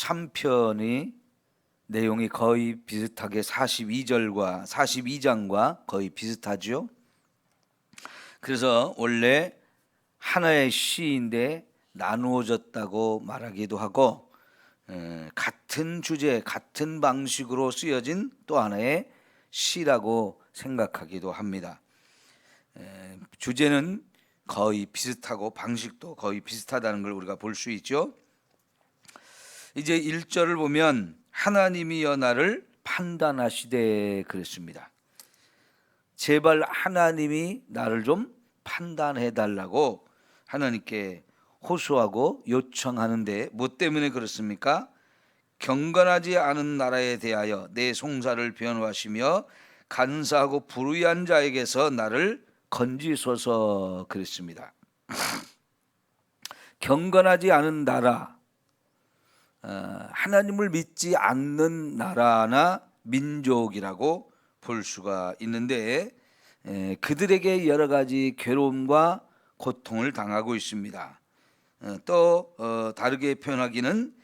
43편이 내용이 거의 비슷하게 42장과 거의 비슷하죠. 그래서 원래 하나의 시인데 나누어졌다고 말하기도 하고, 같은 주제, 같은 방식으로 쓰여진 또 하나의 시라고 생각하기도 합니다. 주제는 거의 비슷하고 방식도 거의 비슷하다는 걸 우리가 볼 수 있죠. 이제 1절을 보면 하나님이여 나를 판단하시되 그랬습니다. 제발 하나님이 나를 좀 판단해 달라고 하나님께 호소하고 요청하는데, 뭐 때문에 그렇습니까? 경건하지 않은 나라에 대하여 내 송사를 변호하시며 간사하고 불의한 자에게서 나를 건지소서 그랬습니다. 경건하지 않은 나라, 하나님을 믿지 않는 나라나 민족이라고 볼 수가 있는데, 그들에게 여러 가지 괴로움과 고통을 당하고 있습니다. 또 다르게 표현하기는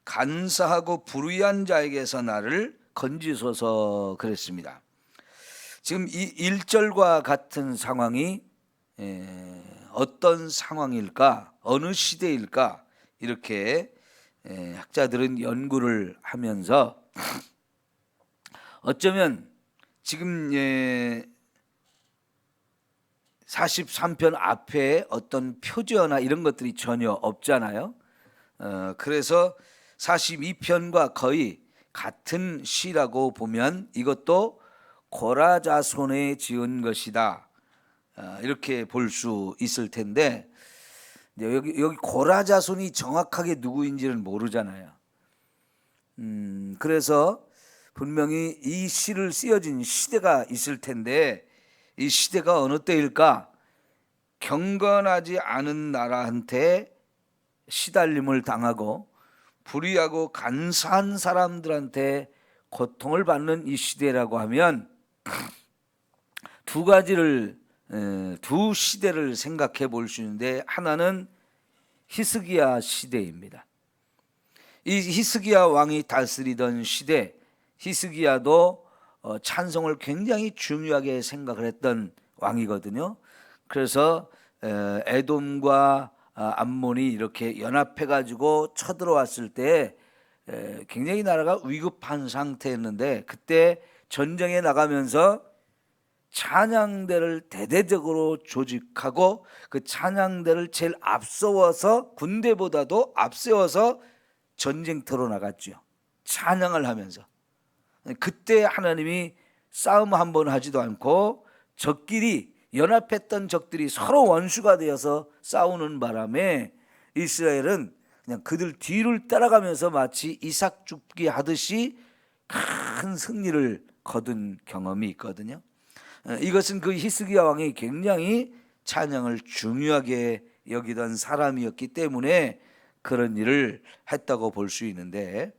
간사하고 불의한 자에게서 나를 건지소서 그랬습니다. 지금 이 1절과 같은 상황이 어떤 상황일까, 어느 시대일까, 이렇게 학자들은 연구를 하면서 어쩌면 지금 43편 앞에 어떤 표제어나 이런 것들이 전혀 없잖아요. 그래서 42편과 거의 같은 시라고 보면 이것도 고라 자손에 지은 것이다, 이렇게 볼 수 있을 텐데, 여기 고라 자손이 정확하게 누구인지는 모르잖아요. 그래서 분명히 이 시를 쓰여진 시대가 있을 텐데, 이 시대가 어느 때일까? 경건하지 않은 나라한테 시달림을 당하고 불의하고 간사한 사람들한테 고통을 받는 이 시대라고 하면 두 시대를 생각해 볼 수 있는데, 하나는 히스기야 시대입니다. 이 히스기야 왕이 다스리던 시대, 히스기야도 찬송을 굉장히 중요하게 생각을 했던 왕이거든요. 그래서 에돔과 암몬이 이렇게 연합해 가지고 쳐들어왔을 때 굉장히 나라가 위급한 상태였는데, 그때 전쟁에 나가면서 찬양대를 대대적으로 조직하고 그 찬양대를 제일 앞세워서, 군대보다도 앞세워서 전쟁터로 나갔죠. 찬양을 하면서. 그때 하나님이 싸움 한번 하지도 않고 적끼리, 연합했던 적들이 서로 원수가 되어서 싸우는 바람에 이스라엘은 그냥 그들 뒤를 따라가면서 마치 이삭 줍기 하듯이 큰 승리를 거둔 경험이 있거든요. 이것은 그 히스기야 왕이 굉장히 찬양을 중요하게 여기던 사람이었기 때문에 그런 일을 했다고 볼 수 있는데,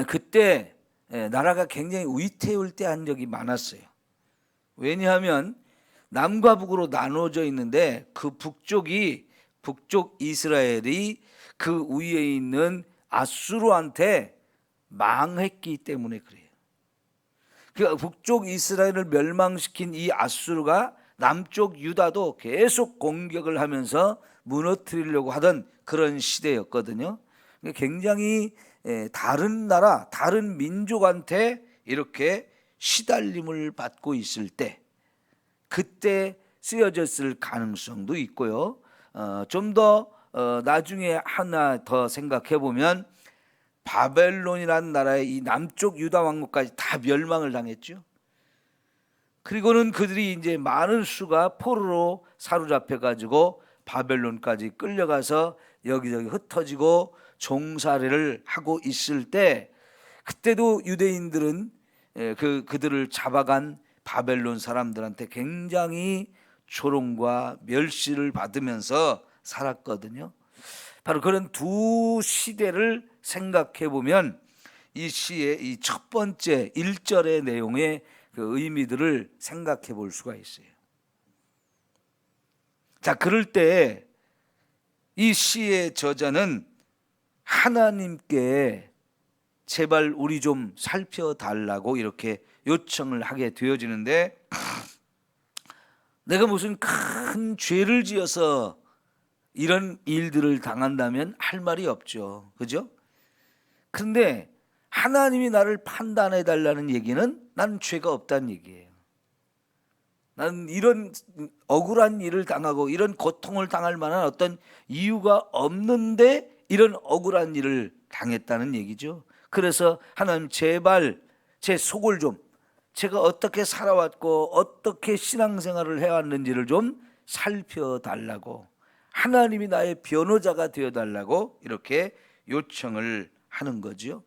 그때 나라가 굉장히 위태울 때 한 적이 많았어요. 왜냐하면 남과 북으로 나눠져 있는데 그 북쪽 이스라엘이 그 위에 있는 아수르한테 망했기 때문에 그래요. 그 북쪽 이스라엘을 멸망시킨 이 아수르가 남쪽 유다도 계속 공격을 하면서 무너뜨리려고 하던 그런 시대였거든요. 굉장히 다른 나라, 다른 민족한테 이렇게 시달림을 받고 있을 때, 그때 쓰여졌을 가능성도 있고요. 좀 더 나중에 하나 더 생각해 보면 바벨론이라는 나라의 이 남쪽 유다 왕국까지 다 멸망을 당했죠. 그리고는 그들이 이제 많은 수가 포로로 사로잡혀 가지고 바벨론까지 끌려가서 여기저기 흩어지고 종살이를 하고 있을 때, 그때도 유대인들은 그들을 잡아간 바벨론 사람들한테 굉장히 조롱과 멸시를 받으면서 살았거든요. 바로 그런 두 시대를 생각해 보면 이 시의 이 첫 번째 1절의 내용의 그 의미들을 생각해 볼 수가 있어요. 자, 그럴 때 이 시의 저자는 하나님께 제발 우리 좀 살펴달라고 이렇게 요청을 하게 되어지는데, 내가 무슨 큰 죄를 지어서 이런 일들을 당한다면 할 말이 없죠. 그죠? 그런데 하나님이 나를 판단해 달라는 얘기는 나는 죄가 없다는 얘기예요. 나는 이런 억울한 일을 당하고 이런 고통을 당할 만한 어떤 이유가 없는데 이런 억울한 일을 당했다는 얘기죠. 그래서 하나님 제발 제 속을 좀, 제가 어떻게 살아왔고 어떻게 신앙생활을 해왔는지를 좀 살펴달라고, 하나님이 나의 변호자가 되어달라고 이렇게 요청을 하는 거죠.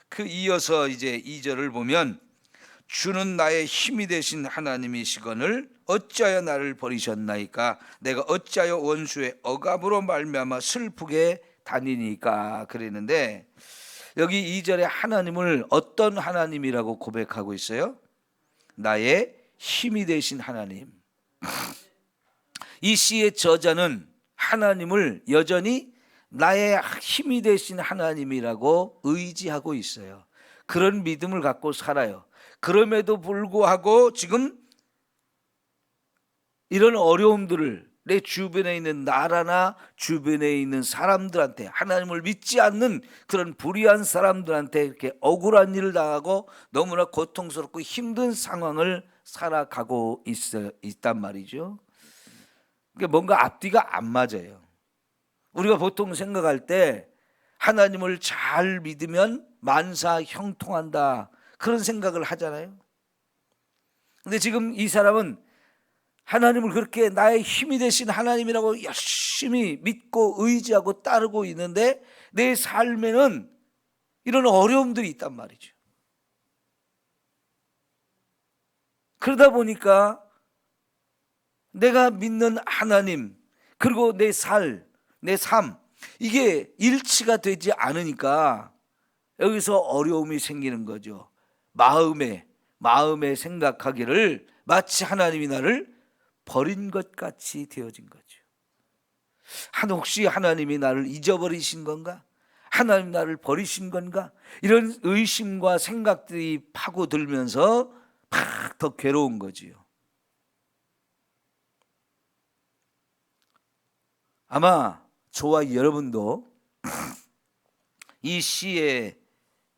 그 이어서 이제 2절을 보면, 주는 나의 힘이 되신 하나님이시거늘 어찌하여 나를 버리셨나이까? 내가 어찌하여 원수의 억압으로 말미암아 슬프게 다니니까? 그랬는데, 여기 2절에 하나님을 어떤 하나님이라고 고백하고 있어요? 나의 힘이 되신 하나님. 이 시의 저자는 하나님을 여전히 나의 힘이 되신 하나님이라고 의지하고 있어요. 그런 믿음을 갖고 살아요. 그럼에도 불구하고 지금 이런 어려움들을 내 주변에 있는 나라나 주변에 있는 사람들한테, 하나님을 믿지 않는 그런 불의한 사람들한테 이렇게 억울한 일을 당하고 너무나 고통스럽고 힘든 상황을 살아가고 있단 말이죠. 그러니까 뭔가 앞뒤가 안 맞아요. 우리가 보통 생각할 때 하나님을 잘 믿으면 만사 형통한다, 그런 생각을 하잖아요. 근데 지금 이 사람은 하나님을 그렇게 나의 힘이 되신 하나님이라고 열심히 믿고 의지하고 따르고 있는데 내 삶에는 이런 어려움들이 있단 말이죠. 그러다 보니까 내가 믿는 하나님, 그리고 내 삶, 이게 일치가 되지 않으니까 여기서 어려움이 생기는 거죠. 마음에 생각하기를 마치 하나님이 나를 버린 것 같이 되어진 거죠. 혹시 하나님이 나를 잊어버리신 건가? 하나님 나를 버리신 건가? 이런 의심과 생각들이 파고들면서 막 더 괴로운 거지요. 아마 저와 여러분도 이 시의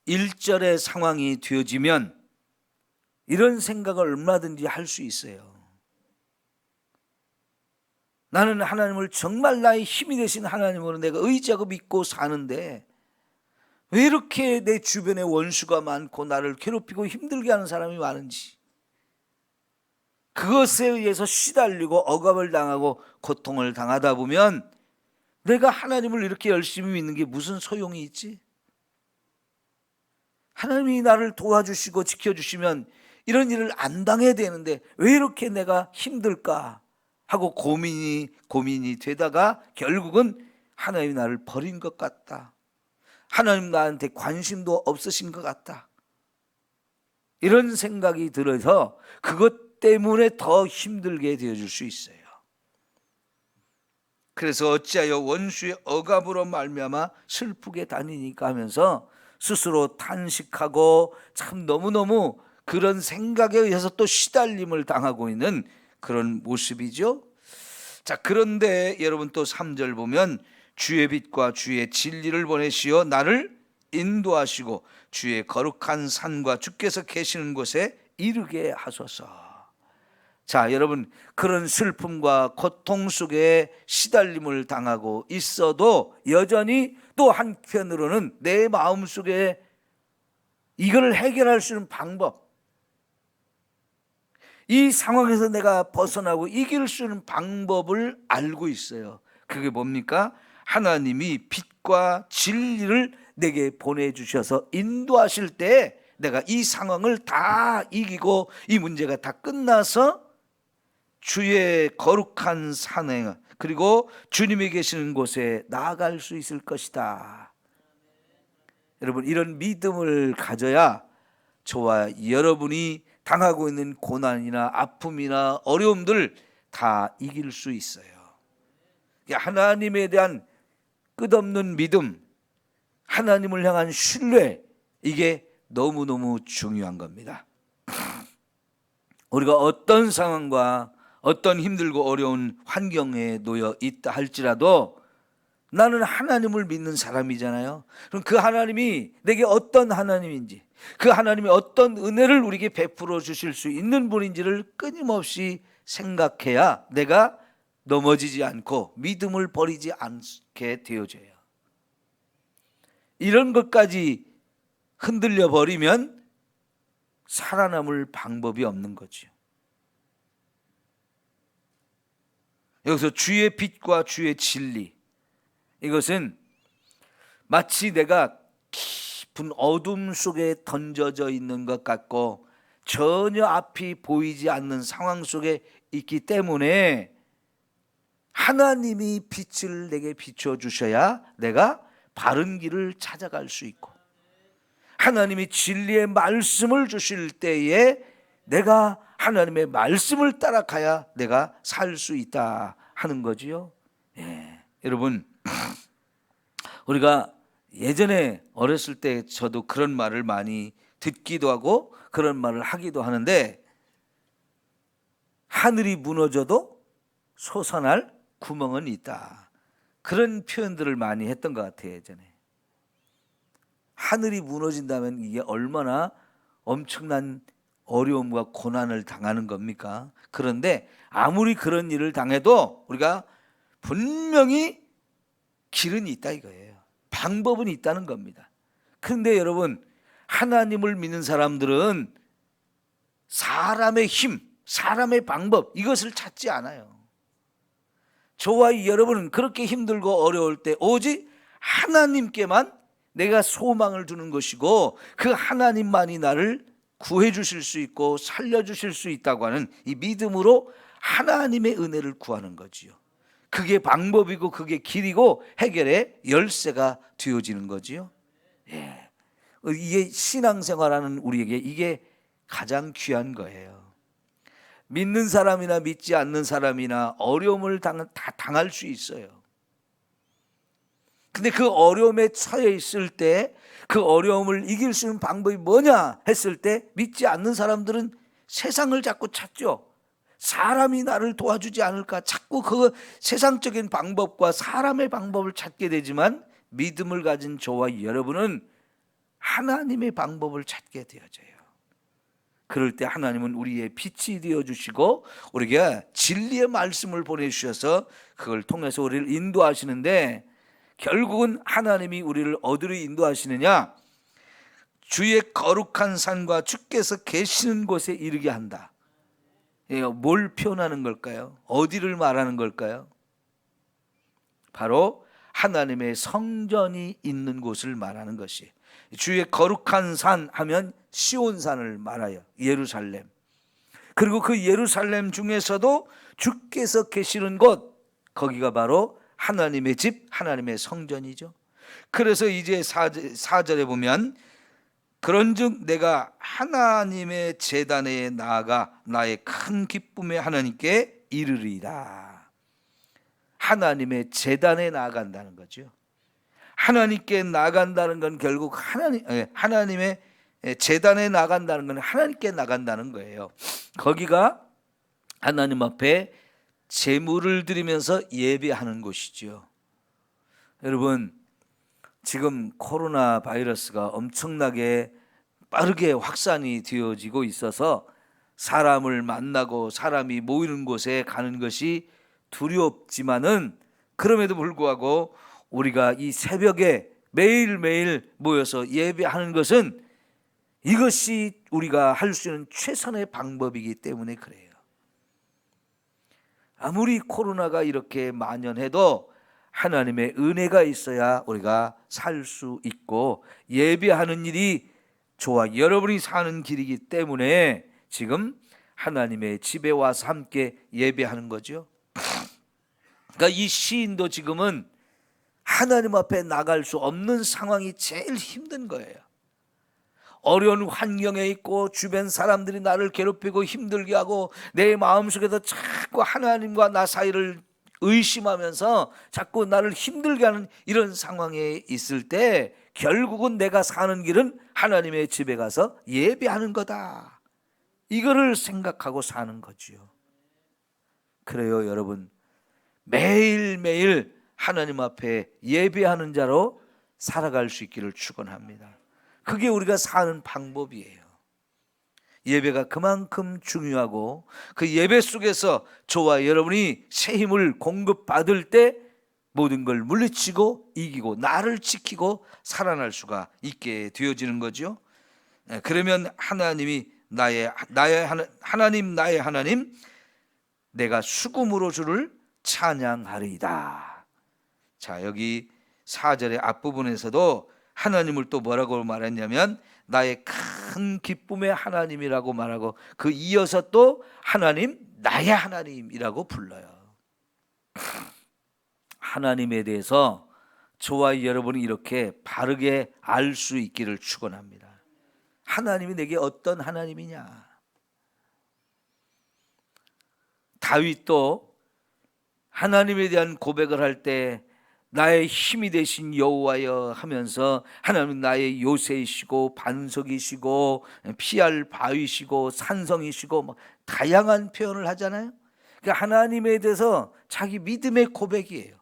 1절의 상황이 되어지면 이런 생각을 얼마든지 할 수 있어요. 나는 하나님을 정말 나의 힘이 되신 하나님으로 내가 의지하고 믿고 사는데 왜 이렇게 내 주변에 원수가 많고 나를 괴롭히고 힘들게 하는 사람이 많은지, 그것에 의해서 시달리고 억압을 당하고 고통을 당하다 보면 내가 하나님을 이렇게 열심히 믿는 게 무슨 소용이 있지? 하나님이 나를 도와주시고 지켜주시면 이런 일을 안 당해야 되는데 왜 이렇게 내가 힘들까 하고 고민이 되다가 결국은 하나님이 나를 버린 것 같다, 하나님 나한테 관심도 없으신 것 같다, 이런 생각이 들어서 그것 때문에 더 힘들게 되어줄 수 있어요. 그래서 어찌하여 원수의 억압으로 말미암아 슬프게 다니니까 하면서 스스로 탄식하고 참 너무너무 그런 생각에 의해서 또 시달림을 당하고 있는 그런 모습이죠. 자, 그런데 여러분 또 3절 보면, 주의 빛과 주의 진리를 보내시어 나를 인도하시고 주의 거룩한 산과 주께서 계시는 곳에 이르게 하소서. 자, 여러분, 그런 슬픔과 고통 속에 시달림을 당하고 있어도 여전히 또 한편으로는 내 마음속에 이걸 해결할 수 있는 방법, 이 상황에서 내가 벗어나고 이길 수 있는 방법을 알고 있어요. 그게 뭡니까? 하나님이 빛과 진리를 내게 보내주셔서 인도하실 때 내가 이 상황을 다 이기고 이 문제가 다 끝나서 주의 거룩한 산에, 그리고 주님이 계시는 곳에 나아갈 수 있을 것이다. 여러분, 이런 믿음을 가져야 저와 여러분이 당하고 있는 고난이나 아픔이나 어려움들 다 이길 수 있어요. 하나님에 대한 끝없는 믿음, 하나님을 향한 신뢰, 이게 너무너무 중요한 겁니다. 우리가 어떤 상황과 어떤 힘들고 어려운 환경에 놓여 있다 할지라도 나는 하나님을 믿는 사람이잖아요. 그럼 그 하나님이 내게 어떤 하나님인지, 그 하나님이 어떤 은혜를 우리에게 베풀어 주실 수 있는 분인지를 끊임없이 생각해야 내가 넘어지지 않고 믿음을 버리지 않게 되어져요. 이런 것까지 흔들려 버리면 살아남을 방법이 없는 거죠. 여기서 주의 빛과 주의 진리, 이것은 마치 내가 깊은 어둠 속에 던져져 있는 것 같고 전혀 앞이 보이지 않는 상황 속에 있기 때문에 하나님이 빛을 내게 비춰주셔야 내가 바른 길을 찾아갈 수 있고, 하나님이 진리의 말씀을 주실 때에 내가 하나님의 말씀을 따라가야 내가 살 수 있다 하는 거지요. 여러분, 우리가 예전에 어렸을 때 저도 그런 말을 많이 듣기도 하고 그런 말을 하기도 하는데, 하늘이 무너져도 솟아날 구멍은 있다, 그런 표현들을 많이 했던 것 같아요. 예전에 하늘이 무너진다면 이게 얼마나 엄청난 어려움과 고난을 당하는 겁니까? 그런데 아무리 그런 일을 당해도 우리가 분명히 길은 있다 이거예요. 방법은 있다는 겁니다. 그런데 여러분, 하나님을 믿는 사람들은 사람의 힘, 사람의 방법, 이것을 찾지 않아요. 저와 여러분은 그렇게 힘들고 어려울 때 오직 하나님께만 내가 소망을 두는 것이고, 그 하나님만이 나를 구해 주실 수 있고 살려 주실 수 있다고 하는 이 믿음으로 하나님의 은혜를 구하는 거지요. 그게 방법이고 그게 길이고 해결의 열쇠가 되어지는 거지요. 이게 신앙생활하는 우리에게 이게 가장 귀한 거예요. 믿는 사람이나 믿지 않는 사람이나 어려움을 다 당할 수 있어요. 근데 그 어려움에 처해 있을 때 그 어려움을 이길 수 있는 방법이 뭐냐 했을 때, 믿지 않는 사람들은 세상을 자꾸 찾죠. 사람이 나를 도와주지 않을까, 자꾸 그 세상적인 방법과 사람의 방법을 찾게 되지만, 믿음을 가진 저와 여러분은 하나님의 방법을 찾게 되어져요. 그럴 때 하나님은 우리의 빛이 되어주시고 우리에게 진리의 말씀을 보내주셔서 그걸 통해서 우리를 인도하시는데, 결국은 하나님이 우리를 어디로 인도하시느냐, 주의 거룩한 산과 주께서 계시는 곳에 이르게 한다. 뭘 표현하는 걸까요? 어디를 말하는 걸까요? 바로 하나님의 성전이 있는 곳을 말하는 것이, 주의 거룩한 산 하면 시온산을 말하여 예루살렘, 그리고 그 예루살렘 중에서도 주께서 계시는 곳, 거기가 바로 하나님의 집, 하나님의 성전이죠. 그래서 이제 4절에 보면, 그런즉 내가 하나님의 제단에 나아가 나의 큰 기쁨의 하나님께 이르리이다. 하나님의 제단에 나아간다는 거죠. 하나님께 나간다는 건 결국 하나님의 제단에 나간다는 건 하나님께 나간다는 거예요. 거기가 하나님 앞에 제물을 드리면서 예배하는 곳이죠. 여러분, 지금 코로나 바이러스가 엄청나게 빠르게 확산이 되어지고 있어서 사람을 만나고 사람이 모이는 곳에 가는 것이 두렵지만은, 그럼에도 불구하고 우리가 이 새벽에 매일매일 모여서 예배하는 것은 이것이 우리가 할 수 있는 최선의 방법이기 때문에 그래요. 아무리 코로나가 이렇게 만연해도 하나님의 은혜가 있어야 우리가 살 수 있고, 예배하는 일이 저와 여러분이 사는 길이기 때문에 지금 하나님의 집에 와서 함께 예배하는 거죠. 그러니까 이 시인도 지금은 하나님 앞에 나갈 수 없는 상황이 제일 힘든 거예요. 어려운 환경에 있고 주변 사람들이 나를 괴롭히고 힘들게 하고 내 마음속에서 자꾸 하나님과 나 사이를 의심하면서 자꾸 나를 힘들게 하는 이런 상황에 있을 때 결국은 내가 사는 길은 하나님의 집에 가서 예배하는 거다, 이거를 생각하고 사는 거지요. 그래요 여러분, 매일매일 하나님 앞에 예배하는 자로 살아갈 수 있기를 축원합니다. 그게 우리가 사는 방법이에요. 예배가 그만큼 중요하고 그 예배 속에서 저와 여러분이 새 힘을 공급받을 때 모든 걸 물리치고 이기고 나를 지키고 살아날 수가 있게 되어지는 거죠. 그러면 하나님이 나의 하나님 내가 수금으로 주를 찬양하리이다. 자, 여기 4절의 앞부분에서도 하나님을 또 뭐라고 말했냐면 나의 큰 기쁨의 하나님이라고 말하고 그 이어서 또 하나님 나의 하나님이라고 불러요. 하나님에 대해서 저와 여러분이 이렇게 바르게 알 수 있기를 축원합니다. 하나님이 내게 어떤 하나님이냐. 다윗도 하나님에 대한 고백을 할 때 나의 힘이 되신 여호와여 하면서 하나님은 나의 요새이시고 반석이시고 피할 바위시고 산성이시고 뭐 다양한 표현을 하잖아요. 그러니까 하나님에 대해서 자기 믿음의 고백이에요.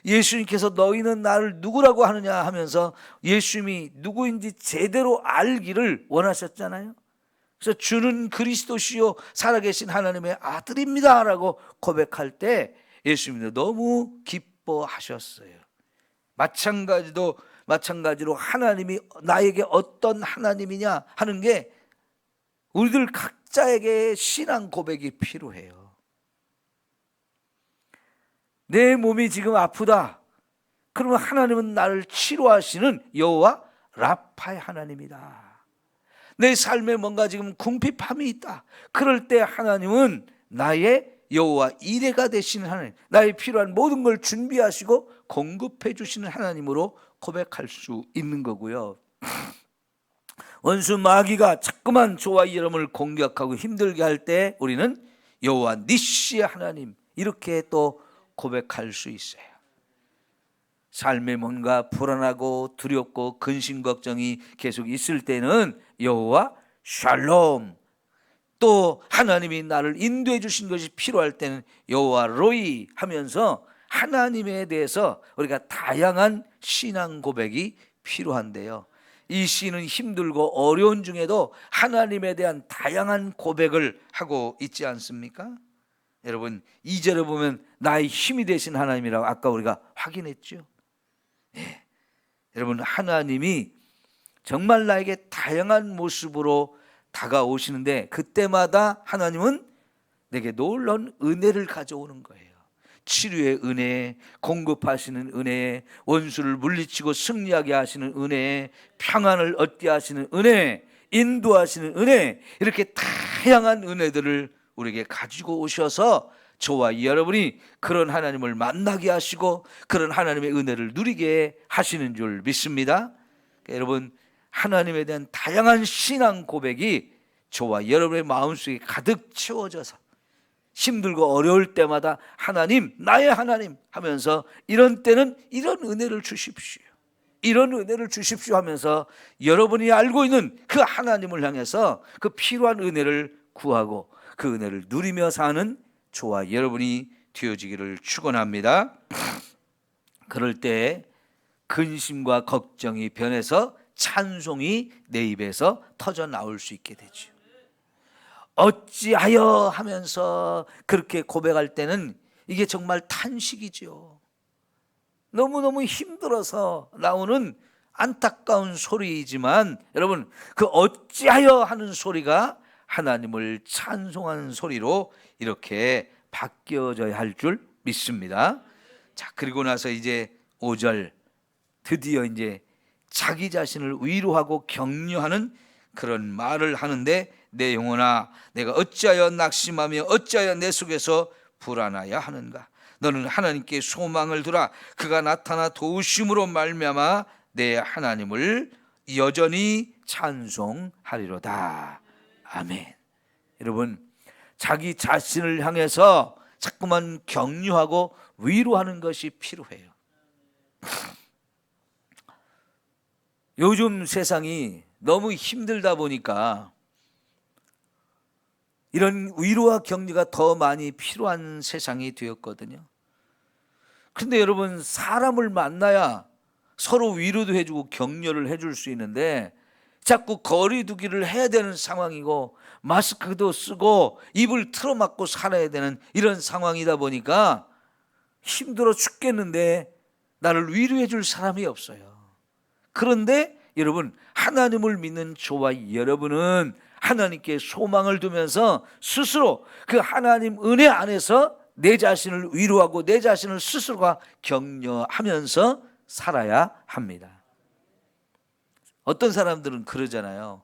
예수님께서 너희는 나를 누구라고 하느냐 하면서 예수님이 누구인지 제대로 알기를 원하셨잖아요. 그래서 주는 그리스도시요 살아계신 하나님의 아들입니다 라고 고백할 때 예수님도 너무 기뻐하셨어요. 마찬가지로 하나님이 나에게 어떤 하나님이냐 하는 게 우리들 각자에게 신앙 고백이 필요해요. 내 몸이 지금 아프다. 그러면 하나님은 나를 치료하시는 여호와 라파의 하나님이다. 내 삶에 뭔가 지금 궁핍함이 있다. 그럴 때 하나님은 나의 여호와 이레가 되시는 하나님, 나의 필요한 모든 걸 준비하시고 공급해 주시는 하나님으로 고백할 수 있는 거고요. 원수 마귀가 자꾸만 저와 여러분을 공격하고 힘들게 할 때 우리는 여호와 니시의 하나님 이렇게 또 고백할 수 있어요. 삶에 뭔가 불안하고 두렵고 근심 걱정이 계속 있을 때는 여호와 샬롬, 또 하나님이 나를 인도해 주신 것이 필요할 때는 여호와 로이 하면서 하나님에 대해서 우리가 다양한 신앙 고백이 필요한데요. 이 시는 힘들고 어려운 중에도 하나님에 대한 다양한 고백을 하고 있지 않습니까? 여러분 2절에 보면 나의 힘이 되신 하나님이라고 아까 우리가 확인했죠. 네. 여러분 하나님이 정말 나에게 다양한 모습으로 다가오시는데 그때마다 하나님은 내게 놀라운 은혜를 가져오는 거예요. 치료의 은혜, 공급하시는 은혜, 원수를 물리치고 승리하게 하시는 은혜, 평안을 얻게 하시는 은혜, 인도하시는 은혜, 이렇게 다양한 은혜들을 우리에게 가지고 오셔서 저와 여러분이 그런 하나님을 만나게 하시고 그런 하나님의 은혜를 누리게 하시는 줄 믿습니다. 그러니까 여러분 하나님에 대한 다양한 신앙 고백이 저와 여러분의 마음속에 가득 채워져서 힘들고 어려울 때마다 하나님 나의 하나님 하면서 이런 때는 이런 은혜를 주십시오, 이런 은혜를 주십시오 하면서 여러분이 알고 있는 그 하나님을 향해서 그 필요한 은혜를 구하고 그 은혜를 누리며 사는 저와 여러분이 되어지기를 축원합니다. 그럴 때 근심과 걱정이 변해서 찬송이 내 입에서 터져 나올 수 있게 되죠. 어찌하여 하면서 그렇게 고백할 때는 이게 정말 탄식이죠. 너무너무 힘들어서 나오는 안타까운 소리이지만 여러분 그 어찌하여 하는 소리가 하나님을 찬송하는 소리로 이렇게 바뀌어져야 할 줄 믿습니다. 자, 그리고 나서 이제 5절 드디어 이제 자기 자신을 위로하고 격려하는 그런 말을 하는데 내 영혼아 내가 어찌하여 낙심하며 어찌하여 내 속에서 불안하여 하는가. 너는 하나님께 소망을 두라. 그가 나타나 도우심으로 말미암아 내 하나님을 여전히 찬송하리로다. 아멘. 여러분 자기 자신을 향해서 자꾸만 격려하고 위로하는 것이 필요해요. 요즘 세상이 너무 힘들다 보니까 이런 위로와 격려가 더 많이 필요한 세상이 되었거든요. 근데 여러분, 사람을 만나야 서로 위로도 해주고 격려를 해줄 수 있는데 자꾸 거리 두기를 해야 되는 상황이고 마스크도 쓰고 입을 틀어막고 살아야 되는 이런 상황이다 보니까 힘들어 죽겠는데 나를 위로해 줄 사람이 없어요. 그런데 여러분, 하나님을 믿는 저와 여러분은 하나님께 소망을 두면서 스스로 그 하나님 은혜 안에서 내 자신을 위로하고 내 자신을 스스로가 격려하면서 살아야 합니다. 어떤 사람들은 그러잖아요.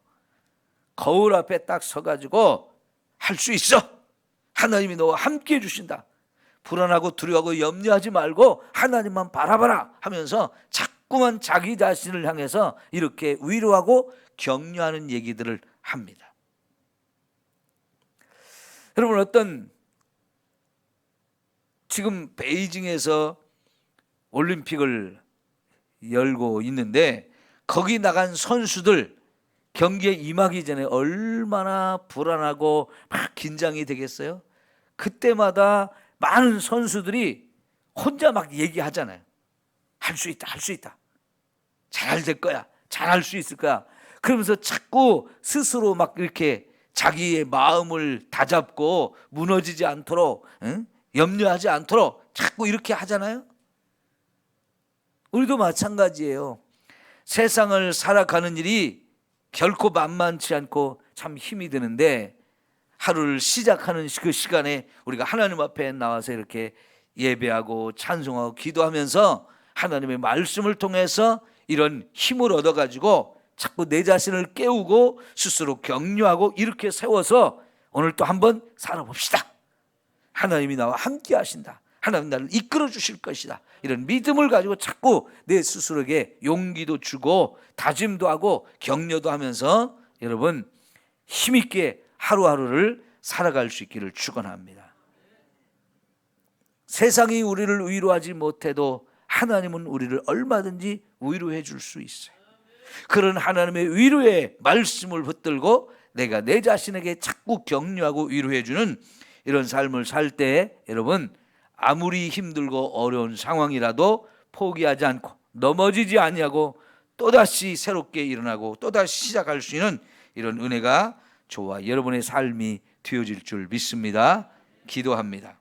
거울 앞에 딱 서가지고 할 수 있어, 하나님이 너와 함께 해주신다, 불안하고 두려워하고 염려하지 말고 하나님만 바라봐라 하면서 자꾸만 자기 자신을 향해서 이렇게 위로하고 격려하는 얘기들을 합니다. 여러분, 어떤 지금 베이징에서 올림픽을 열고 있는데 거기 나간 선수들 경기에 임하기 전에 얼마나 불안하고 막 긴장이 되겠어요? 그때마다 많은 선수들이 혼자 막 얘기하잖아요. 할 수 있다, 할 수 있다, 잘 될 거야, 잘할 수 있을 거야. 그러면서 자꾸 스스로 막 이렇게 자기의 마음을 다잡고 무너지지 않도록, 염려하지 않도록 자꾸 이렇게 하잖아요. 우리도 마찬가지예요. 세상을 살아가는 일이 결코 만만치 않고 참 힘이 드는데 하루를 시작하는 그 시간에 우리가 하나님 앞에 나와서 이렇게 예배하고 찬송하고 기도하면서 하나님의 말씀을 통해서 이런 힘을 얻어가지고 자꾸 내 자신을 깨우고 스스로 격려하고 이렇게 세워서 오늘 또 한번 살아봅시다. 하나님이 나와 함께 하신다, 하나님 나를 이끌어 주실 것이다, 이런 믿음을 가지고 자꾸 내 스스로에게 용기도 주고 다짐도 하고 격려도 하면서 여러분 힘있게 하루하루를 살아갈 수 있기를 축원합니다. 세상이 우리를 위로하지 못해도 하나님은 우리를 얼마든지 위로해 줄 수 있어요. 그런 하나님의 위로의 말씀을 붙들고 내가 내 자신에게 자꾸 격려하고 위로해 주는 이런 삶을 살 때 여러분, 아무리 힘들고 어려운 상황이라도 포기하지 않고 넘어지지 아니하고 또다시 새롭게 일어나고 또다시 시작할 수 있는 이런 은혜가 저와 여러분의 삶이 되어질 줄 믿습니다. 기도합니다.